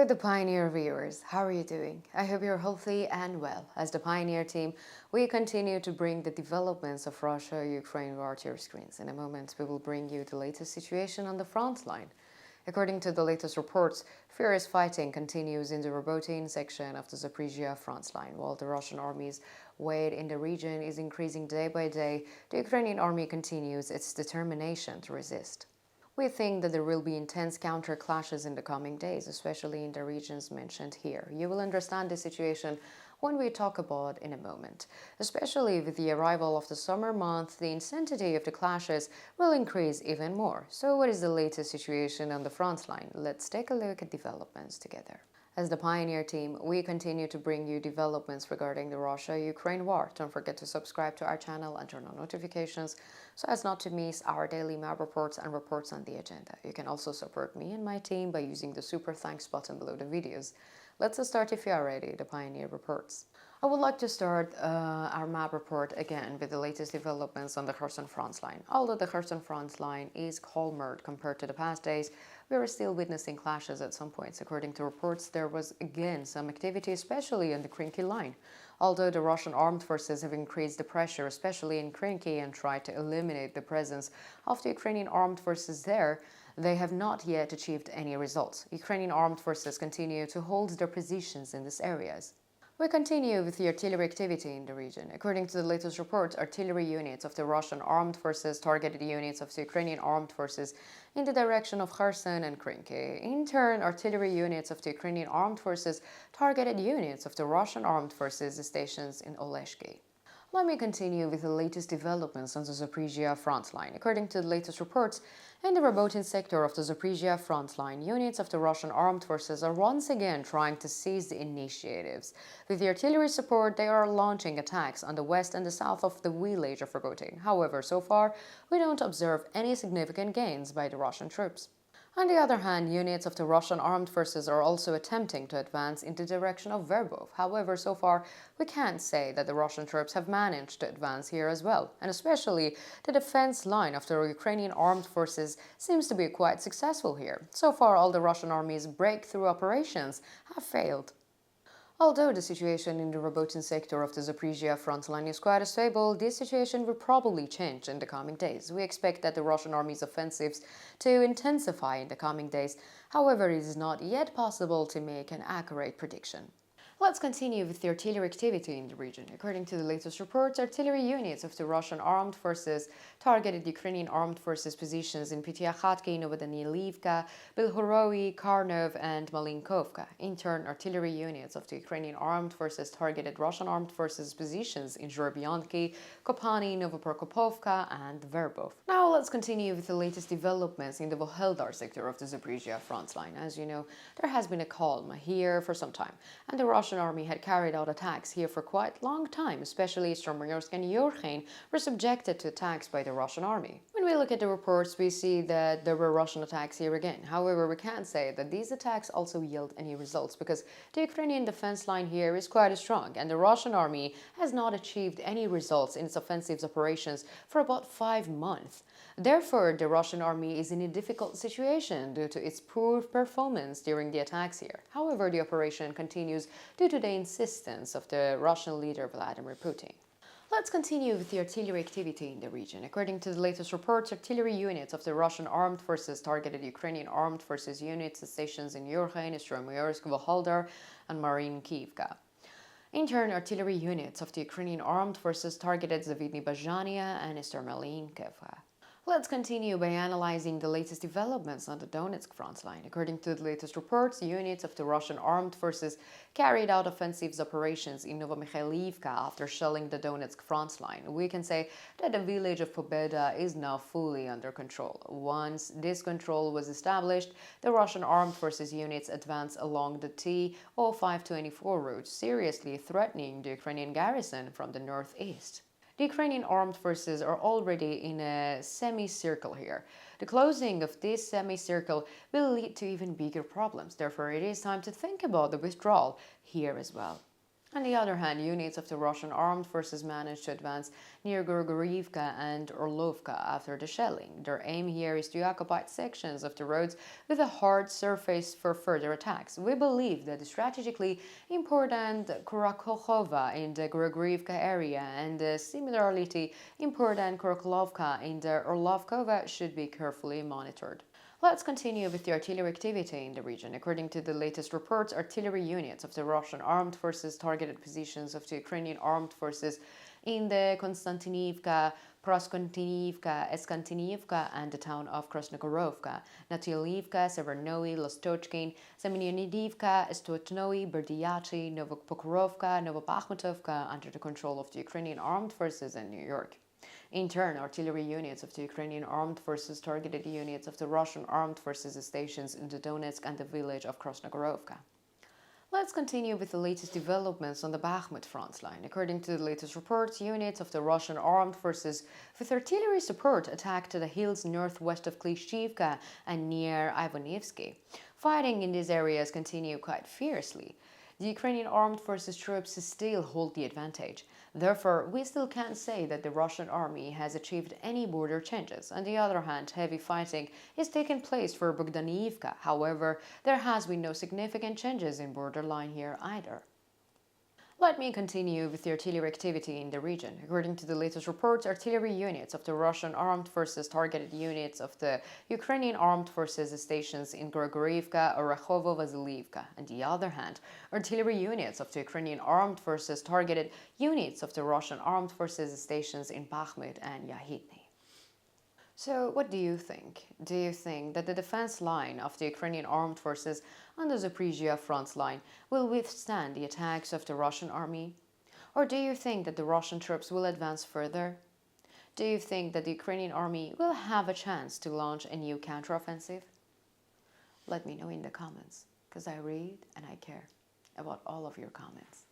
Hello, the Pioneer viewers. How are you doing? I hope you're healthy and well. As the Pioneer team, we continue to bring the developments of Russia-Ukraine war to your screens. In a moment, we will bring you the latest situation on the front line. According to the latest reports, furious fighting continues in the Robotyne section of the Zaporizhia front line. While the Russian army's weight in the region is increasing day by day, the Ukrainian army continues its determination to resist. We think that there will be intense counter-clashes in the coming days, especially in the regions mentioned here. You will understand the situation when we talk about in a moment. Especially with the arrival of the summer month, the intensity of the clashes will increase even more. So what is the latest situation on the front line? Let's take a look at developments together. As the Pioneer team, we continue to bring you developments regarding the Russia-Ukraine war. Don't forget to subscribe to our channel and turn on notifications so as not to miss our daily map reports and reports on the agenda. You can also support me and my team by using the super thanks button below the videos. Let's start if you are ready, the Pioneer reports. I would like to start our map report again with the latest developments on the Kherson front line. Although the Kherson front line is calmer compared to the past days, we are still witnessing clashes at some points. According to reports, there was again some activity, especially on the Krinky line. Although the Russian armed forces have increased the pressure, especially in Krinky, and tried to eliminate the presence of the Ukrainian armed forces there, they have not yet achieved any results. Ukrainian armed forces continue to hold their positions in these areas. We continue with the artillery activity in the region. According to the latest reports, artillery units of the Russian armed forces targeted units of the Ukrainian armed forces in the direction of Kherson and Krinky. In turn, artillery units of the Ukrainian armed forces targeted units of the Russian armed forces stations in Oleshki. Let me continue with the latest developments on the Zaporizhia front line. According to the latest reports, in the Robotyne sector of the Zaporizhia front line, units of the Russian armed forces are once again trying to seize the initiatives. With the artillery support, they are launching attacks on the west and the south of the village of Robotyne. However, so far, we don't observe any significant gains by the Russian troops. On the other hand, units of the Russian armed forces are also attempting to advance in the direction of Verbov. However, so far, we can't say that the Russian troops have managed to advance here as well. And especially, the defense line of the Ukrainian armed forces seems to be quite successful here. So far, all the Russian army's breakthrough operations have failed. Although the situation in the Robotyne sector of the Zaporizhia front line is quite stable, this situation will probably change in the coming days. We expect that the Russian army's offensives to intensify in the coming days. However, it is not yet possible to make an accurate prediction. Let's continue with the artillery activity in the region. According to the latest reports, artillery units of the Russian armed forces targeted Ukrainian armed forces positions in Pyatykhatki, Novodanilivka, Belhoroi, Karnov, and Malinkovka. In turn, artillery units of the Ukrainian armed forces targeted Russian armed forces positions in Zhorobyanki, Kopani, Novoprokopovka, and Verbov. Now let's continue with the latest developments in the Volheldar sector of the Zaporizhia front line. As you know, there has been a calm here for some time, and the Russian army had carried out attacks here for quite a long time, especially Stromoyorsk and Yorkhain were subjected to attacks by the Russian army. When we look at the reports, we see that there were Russian attacks here again. However, we can't say that these attacks also yield any results because the Ukrainian defense line here is quite strong and the Russian army has not achieved any results in its offensive operations for about 5 months. Therefore, the Russian army is in a difficult situation due to its poor performance during the attacks here. However, the operation continues due to the insistence of the Russian leader Vladimir Putin. Let's continue with the artillery activity in the region. According to the latest reports, artillery units of the Russian armed forces targeted Ukrainian armed forces units at stations in Yorkhain, Stromoyorsk, Volheldar, and Mariinkivka. In turn, artillery units of the Ukrainian armed forces targeted Zavidny Bazhania and Malinkovka. Let's continue by analyzing the latest developments on the Donetsk front line. According to the latest reports, units of the Russian armed forces carried out offensive operations in Novomikhailivka after shelling the Donetsk front line. We can say that the village of Pobeda is now fully under control. Once this control was established, the Russian armed forces units advanced along the T-0524 route, seriously threatening the Ukrainian garrison from the northeast. The Ukrainian armed forces are already in a semicircle here. The closing of this semicircle will lead to even bigger problems. Therefore, it is time to think about the withdrawal here as well. On the other hand, units of the Russian armed forces managed to advance near Gorgorivka and Orlovka after the shelling. Their aim here is to occupy sections of the roads with a hard surface for further attacks. We believe that the strategically important Kurakhova in the Gorgorivka area and the similarly important Kuroklovka in the Orlovkova should be carefully monitored. Let's continue with the artillery activity in the region. According to the latest reports, artillery units of the Russian armed forces targeted positions of the Ukrainian armed forces in the Konstantinivka, Proskontinivka, Eskantinivka, and the town of Krasnogorovka, Natyalivka, Severnoy, Lostochkin, Semyonidivka, Stotnoy, Berdyachi, Novopokrovka, Novobakhmutovka, under the control of the Ukrainian armed forces in New York. In turn, artillery units of the Ukrainian armed forces targeted units of the Russian armed forces stations in the Donetsk and the village of Krasnogorovka. Let's continue with the latest developments on the Bakhmut front line. According to the latest reports, units of the Russian armed forces with artillery support attacked the hills northwest of Klishchivka and near Ivonivsky. Fighting in these areas continue quite fiercely. The Ukrainian armed forces troops still hold the advantage. Therefore, we still can't say that the Russian army has achieved any border changes. On the other hand, heavy fighting is taking place for Bogdanivka. However, there has been no significant changes in borderline here either. Let me continue with the artillery activity in the region. According to the latest reports, artillery units of the Russian armed forces targeted units of the Ukrainian armed forces stations in Gorgorivka, Orakhovo, Vasiliivka. On the other hand, artillery units of the Ukrainian armed forces targeted units of the Russian armed forces stations in Bakhmut and Yahidny. So, what do you think? Do you think that the defense line of the Ukrainian armed forces on the Zaporizhia front line will withstand the attacks of the Russian army? Or do you think that the Russian troops will advance further? Do you think that the Ukrainian army will have a chance to launch a new counteroffensive? Let me know in the comments, because I read and I care about all of your comments.